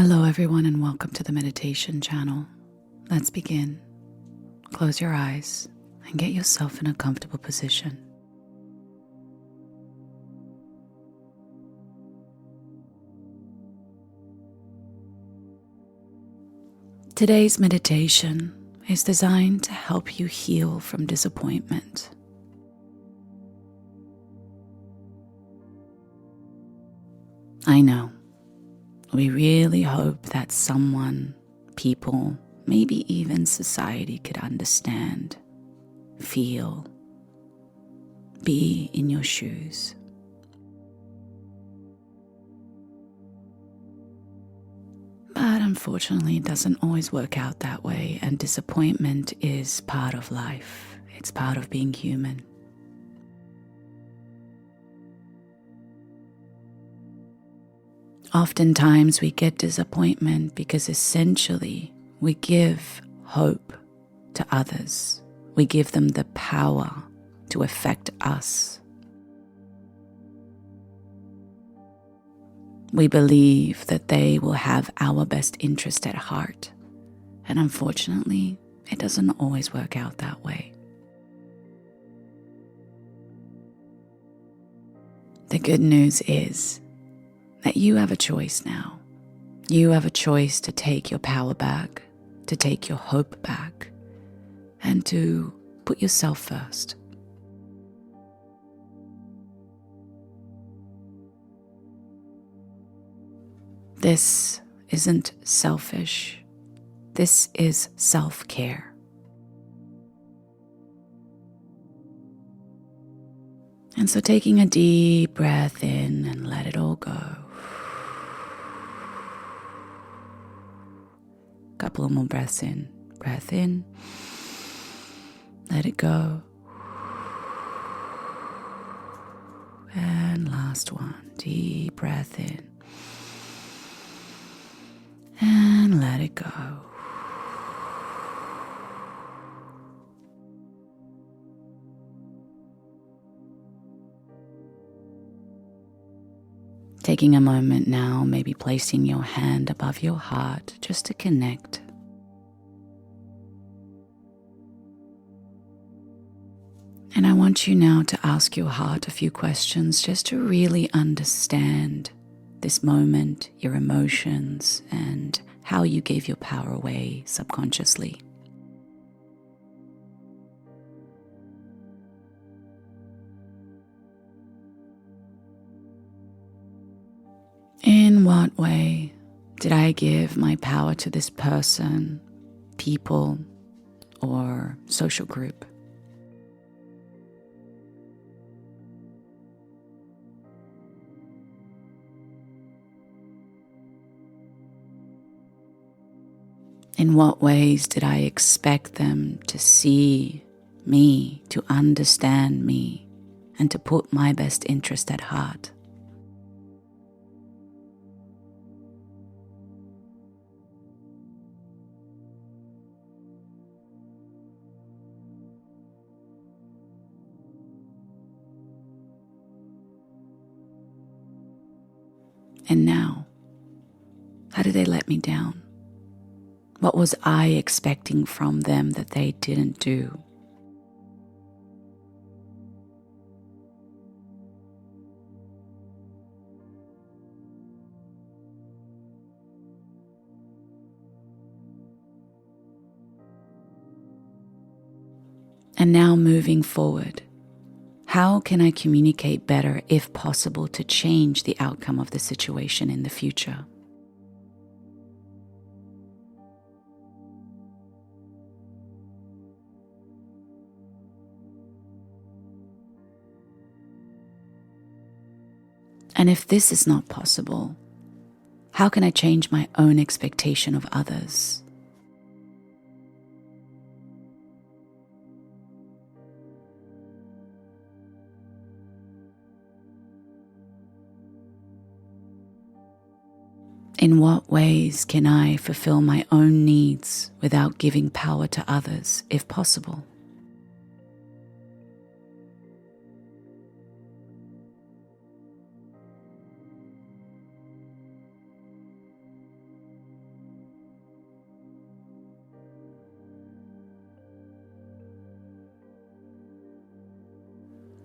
Hello everyone and welcome to the meditation channel. Let's begin. Close your eyes and get yourself in a comfortable position. Today's meditation is designed to help you heal from disappointment. I know. We really hope that someone, people, maybe even society could understand, feel, be in your shoes. But unfortunately, it doesn't always work out that way, and disappointment is part of life. It's part of being human. Oftentimes we get disappointment because essentially we give hope to others. We give them the power to affect us. We believe that they will have our best interest at heart. And unfortunately, it doesn't always work out that way. The good news is that you have a choice now. You have a choice to take your power back, to take your hope back, and to put yourself first. This isn't selfish. This is self-care. And so taking a deep breath in and let it all go. Couple of more breaths in. Breath in. Let it go. And last one. Deep breath in. And let it go. Taking a moment now, maybe placing your hand above your heart just to connect. And I want you now to ask your heart a few questions just to really understand this moment, your emotions, and how you gave your power away subconsciously. In what way did I give my power to this person, people, or social group? In what ways did I expect them to see me, to understand me, and to put my best interest at heart? And now, how did they let me down? What was I expecting from them that they didn't do? And now moving forward, how can I communicate better, if possible, to change the outcome of the situation in the future? And if this is not possible, how can I change my own expectation of others? In what ways can I fulfill my own needs without giving power to others, if possible?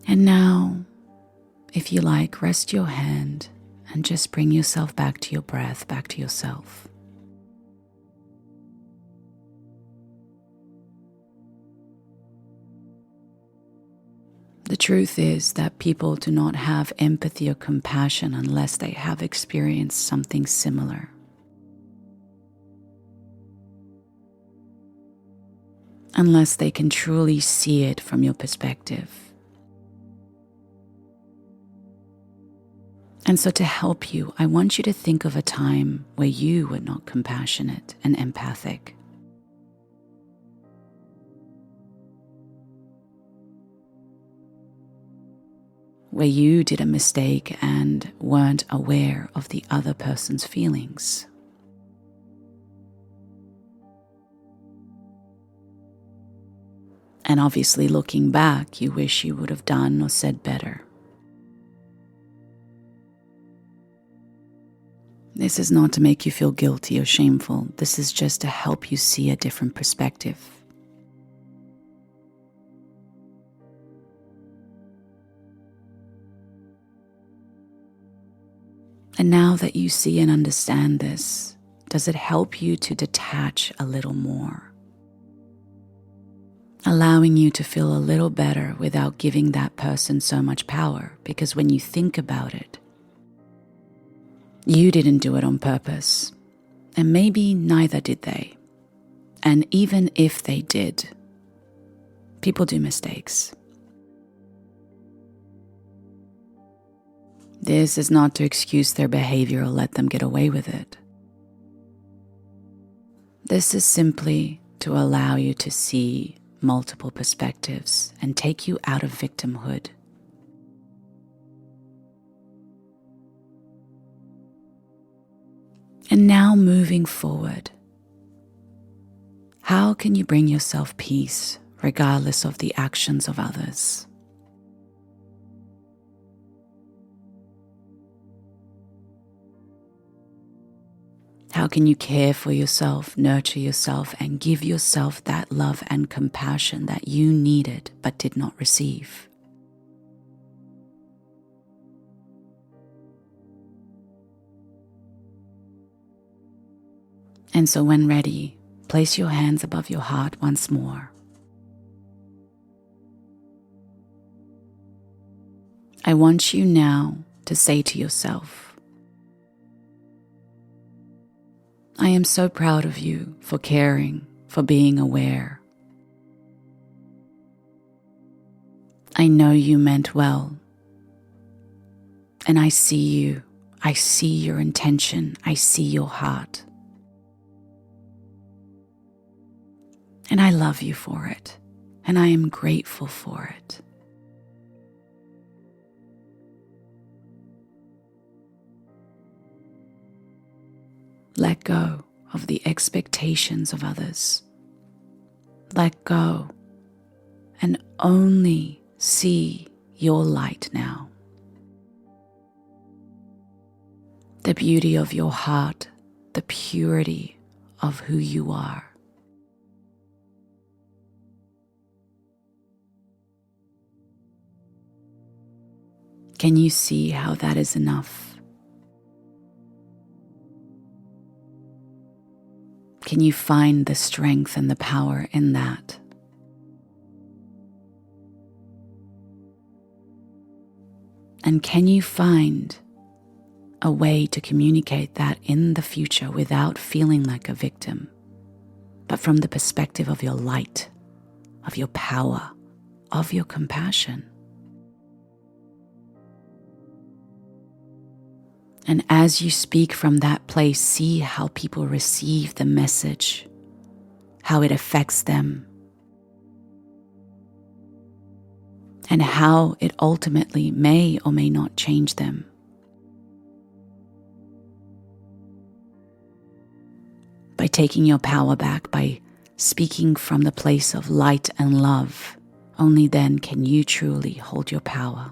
And now, if you like, rest your hand and just bring yourself back to your breath, back to yourself. The truth is that people do not have empathy or compassion unless they have experienced something similar. Unless they can truly see it from your perspective. And so to help you, I want you to think of a time where you were not compassionate and empathic. Where you did a mistake and weren't aware of the other person's feelings. And obviously, looking back, you wish you would have done or said better. This is not to make you feel guilty or shameful. This is just to help you see a different perspective. And now that you see and understand this, does it help you to detach a little more? Allowing you to feel a little better without giving that person so much power, because when you think about it, you didn't do it on purpose, and maybe neither did they. And even if they did, people do mistakes. This is not to excuse their behavior or let them get away with it. This is simply to allow you to see multiple perspectives and take you out of victimhood. And now moving forward, how can you bring yourself peace regardless of the actions of others? How can you care for yourself, nurture yourself, and give yourself that love and compassion that you needed but did not receive? And so when ready, place your hands above your heart once more. I want you now to say to yourself, I am so proud of you for caring, for being aware. I know you meant well. And I see you. I see your intention. I see your heart. And I love you for it. And I am grateful for it. Let go of the expectations of others. Let go and only see your light now. The beauty of your heart, the purity of who you are. Can you see how that is enough? Can you find the strength and the power in that? And can you find a way to communicate that in the future without feeling like a victim, but from the perspective of your light, of your power, of your compassion? And as you speak from that place, see how people receive the message, how it affects them, and how it ultimately may or may not change them. By taking your power back, by speaking from the place of light and love, only then can you truly hold your power.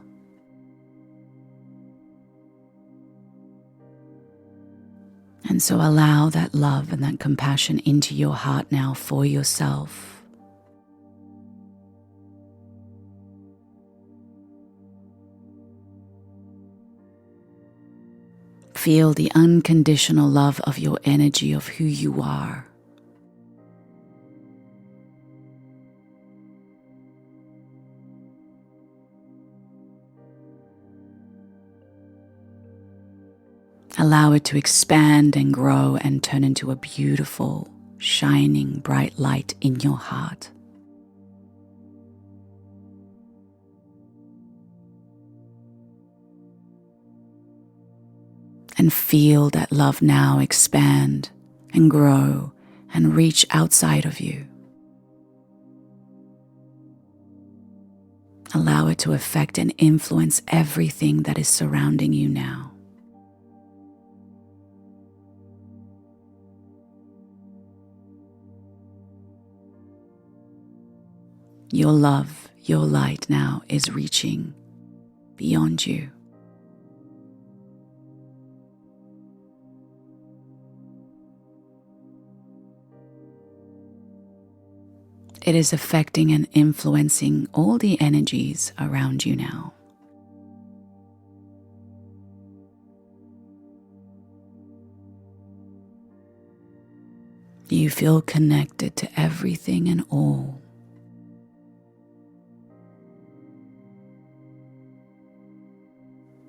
And so allow that love and that compassion into your heart now for yourself. Feel the unconditional love of your energy of who you are. Allow it to expand and grow and turn into a beautiful, shining, bright light in your heart. And feel that love now expand and grow and reach outside of you. Allow it to affect and influence everything that is surrounding you now. Your love, your light now is reaching beyond you. It is affecting and influencing all the energies around you now. You feel connected to everything and all.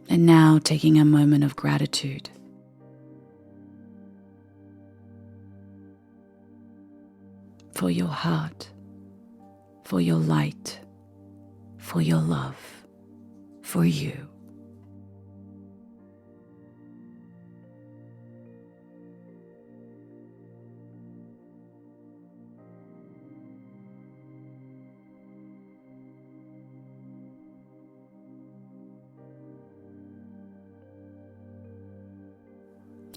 And now taking a moment of gratitude. For your heart, for your light, for your love, for you.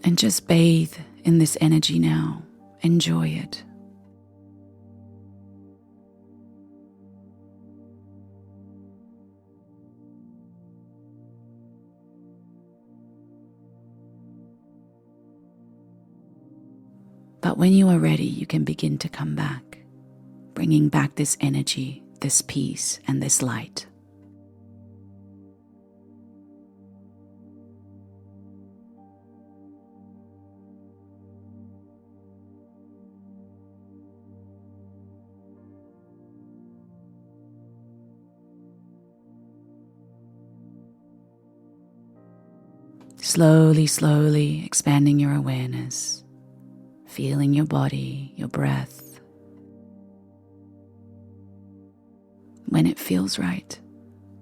And just bathe in this energy now. Enjoy it. But when you are ready, you can begin to come back, bringing back this energy, this peace, and this light. Slowly, slowly expanding your awareness, feeling your body, your breath. When it feels right,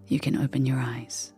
you can open your eyes.